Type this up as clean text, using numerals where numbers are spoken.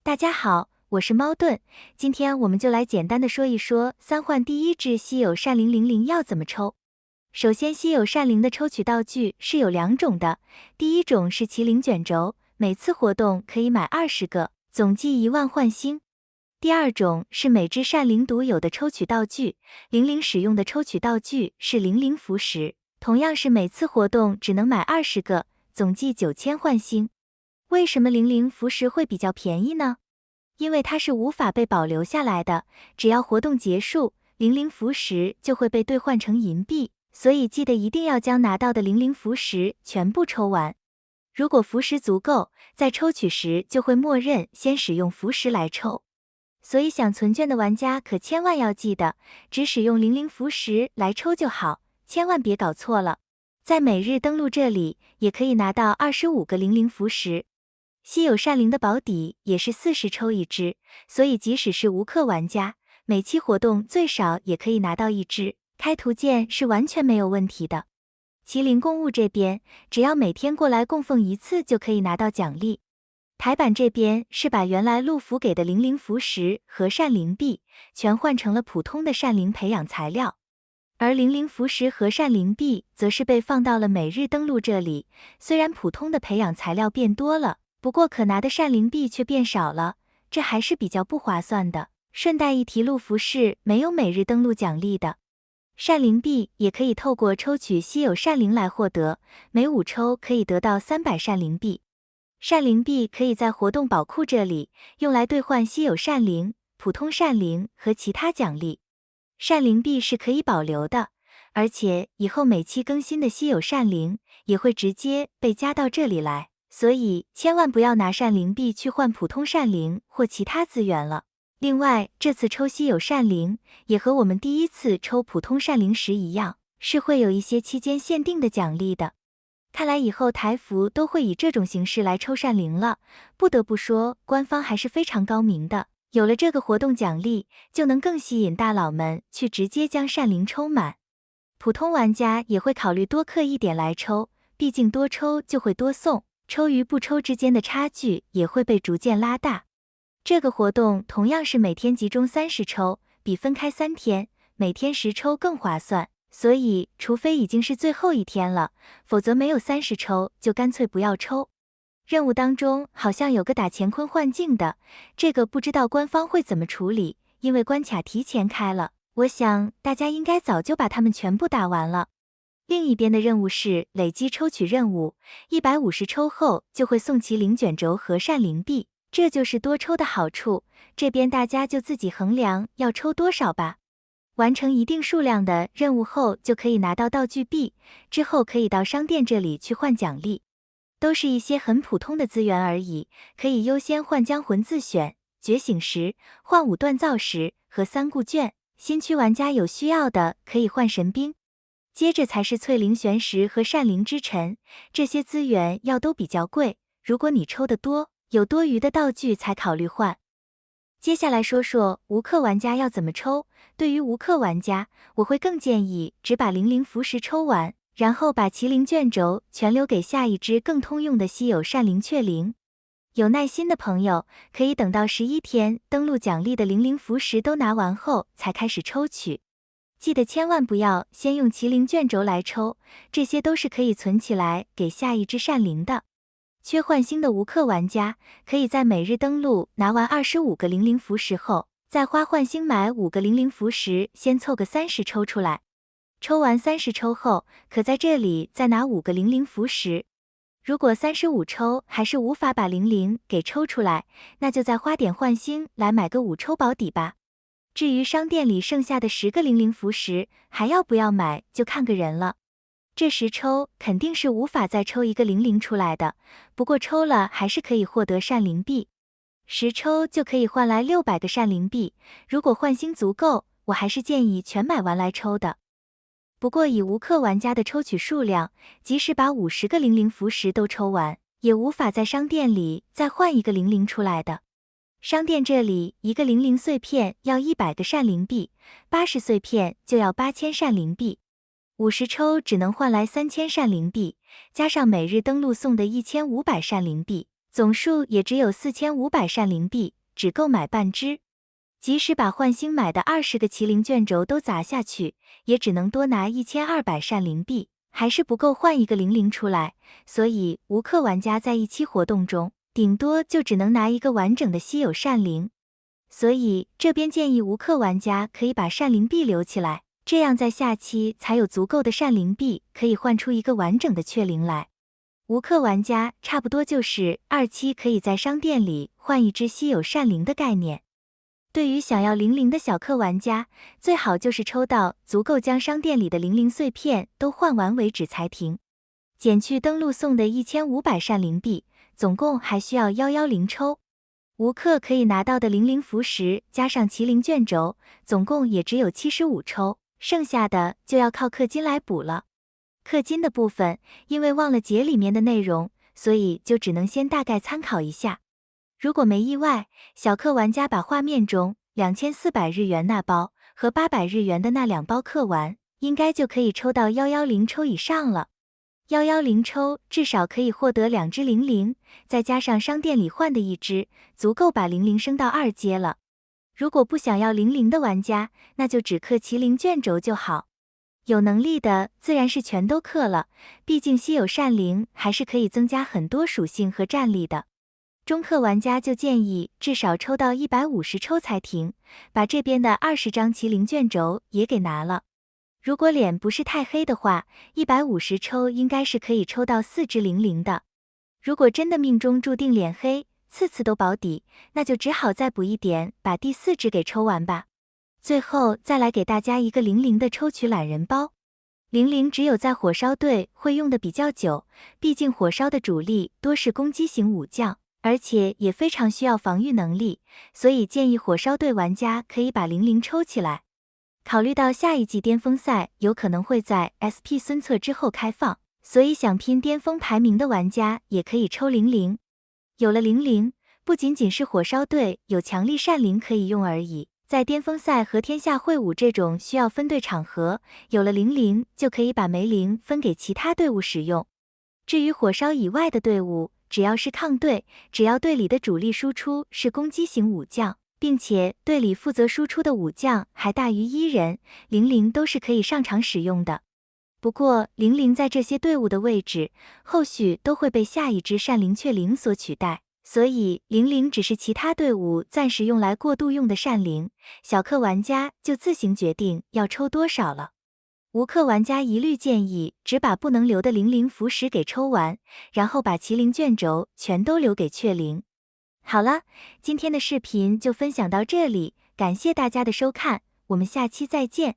大家好，我是猫盾，今天我们就来简单的说一说三换第一只稀有善灵00要怎么抽。首先，稀有善灵的抽取道具是有两种的，第一种是麒麟卷轴，每次活动可以买20个，总计10000幻星。第二种是每只善灵独有的抽取道具，00使用的抽取道具是00符石，同样是每次活动只能买20个，总计9000幻星。为什么00符石会比较便宜呢？因为它是无法被保留下来的，只要活动结束，00符石就会被兑换成银币，所以记得一定要将拿到的00符石全部抽完。如果符石足够，在抽取时就会默认先使用符石来抽。所以想存券的玩家可千万要记得，只使用00符石来抽就好，千万别搞错了。在每日登录这里，也可以拿到25个00符石。稀有善灵的保底也是40抽一只，所以即使是无氪玩家，每期活动最少也可以拿到一只，开图鉴是完全没有问题的。麒麟供物这边，只要每天过来供奉一次就可以拿到奖励。台版这边是把原来陆服给的00符石和善灵币全换成了普通的善灵培养材料，而00符石和善灵币则是被放到了每日登录这里。虽然普通的培养材料变多了，不过可拿的善灵币却变少了，这还是比较不划算的。顺带一提，陆服是没有每日登录奖励的。善灵币也可以透过抽取稀有善灵来获得，每5抽可以得到300善灵币。善灵币可以在活动宝库这里用来兑换稀有善灵、普通善灵和其他奖励。善灵币是可以保留的，而且以后每期更新的稀有善灵也会直接被加到这里来。所以千万不要拿善灵币去换普通善灵或其他资源了。另外，这次抽稀有善灵也和我们第一次抽普通善灵时一样，是会有一些期间限定的奖励的。看来以后台服都会以这种形式来抽善灵了，不得不说官方还是非常高明的，有了这个活动奖励，就能更吸引大佬们去直接将善灵抽满。普通玩家也会考虑多氪一点来抽，毕竟多抽就会多送，抽与不抽之间的差距也会被逐渐拉大。这个活动同样是每天集中30抽，比分开3天，每天10抽更划算，所以除非已经是最后一天了，否则没有30抽就干脆不要抽。任务当中好像有个打乾坤幻境的，这个不知道官方会怎么处理，因为关卡提前开了，我想大家应该早就把它们全部打完了。另一边的任务是累积抽取任务，150抽后就会送麒麟卷轴和善灵币，这就是多抽的好处，这边大家就自己衡量要抽多少吧。完成一定数量的任务后就可以拿到道具币，之后可以到商店这里去换奖励，都是一些很普通的资源而已，可以优先换将魂自选、觉醒石、换武锻造石和3顾卷，新区玩家有需要的可以换神兵。接着才是淬灵玄石和善灵之尘，这些资源要都比较贵，如果你抽得多，有多余的道具才考虑换。接下来说说无氪玩家要怎么抽。对于无氪玩家，我会更建议只把00符石抽完，然后把麒麟卷轴全留给下一只更通用的稀有善灵雀灵。有耐心的朋友可以等到11天登录奖励的00符石都拿完后才开始抽取。记得千万不要先用麒麟卷轴来抽，这些都是可以存起来给下一只善灵的。缺幻星的无氪玩家可以在每日登录拿完25个00符石后，再花幻星买5个00符石，先凑个30抽出来。抽完30抽后，可在这里再拿5个00符石。如果35抽还是无法把00给抽出来，那就再花点幻星来买个5抽保底吧。至于商店里剩下的10个00符石，还要不要买就看个人了。这10抽肯定是无法再抽一个00出来的，不过抽了还是可以获得善灵币。10抽就可以换来600个善灵币，如果幻星足够，我还是建议全买完来抽的。不过以无氪玩家的抽取数量，即使把50个00符石都抽完，也无法在商店里再换一个00出来的。商店这里一个00碎片要100个善灵币，80碎片就要8000善灵币，50抽只能换来3000善灵币，加上每日登录送的1500善灵币，总数也只有4500善灵币，只够买半只。即使把换新买的20个麒麟卷轴都砸下去，也只能多拿1200善灵币，还是不够换一个灵灵出来。所以无氪玩家在一期活动中，顶多就只能拿一个完整的稀有善灵。所以这边建议无氪玩家可以把善灵币留起来，这样在下期才有足够的善灵币可以换出一个完整的雀灵来。无氪玩家差不多就是2期可以在商店里换一只稀有善灵的概念。对于想要灵灵的小氪玩家，最好就是抽到足够将商店里的灵灵碎片都换完为止才停。减去登录送的1500善灵币，总共还需要110抽。无氪可以拿到的灵灵符石加上麒麟卷轴，总共也只有75抽，剩下的就要靠氪金来补了。氪金的部分，因为忘了解里面的内容，所以就只能先大概参考一下。如果没意外，小氪玩家把画面中2400日元那包和800日元的那2包氪完，应该就可以抽到110抽以上了。110抽至少可以获得2只灵灵，再加上商店里换的1只，足够把灵灵升到2阶了。如果不想要灵灵的玩家，那就只氪麒麟卷轴就好。有能力的自然是全都氪了，毕竟稀有善灵还是可以增加很多属性和战力的。中氪玩家就建议至少抽到150抽才停，把这边的20张麒麟卷轴也给拿了。如果脸不是太黑的话，150抽应该是可以抽到4只灵灵的。如果真的命中注定脸黑，次次都保底，那就只好再补一点，把第4只给抽完吧。最后再来给大家一个灵灵的抽取懒人包。灵灵只有在火烧队会用的比较久，毕竟火烧的主力多是攻击型武将，而且也非常需要防御能力，所以建议火烧队玩家可以把灵灵抽起来。考虑到下一季巅峰赛有可能会在 SP 孙策之后开放，所以想拼巅峰排名的玩家也可以抽灵灵。有了灵灵，不仅仅是火烧队有强力善灵可以用而已，在巅峰赛和天下会武这种需要分队场合，有了灵灵就可以把梅灵分给其他队伍使用。至于火烧以外的队伍，只要是抗队，只要队里的主力输出是攻击型武将，并且队里负责输出的武将还大于1人，灵灵都是可以上场使用的。不过灵灵在这些队伍的位置，后续都会被下一只善灵雀灵所取代，所以灵灵只是其他队伍暂时用来过渡用的善灵，小氪玩家就自行决定要抽多少了。无氪玩家一律建议只把不能留的灵灵符石给抽完，然后把麒麟卷轴全都留给雀灵。好了，今天的视频就分享到这里，感谢大家的收看，我们下期再见。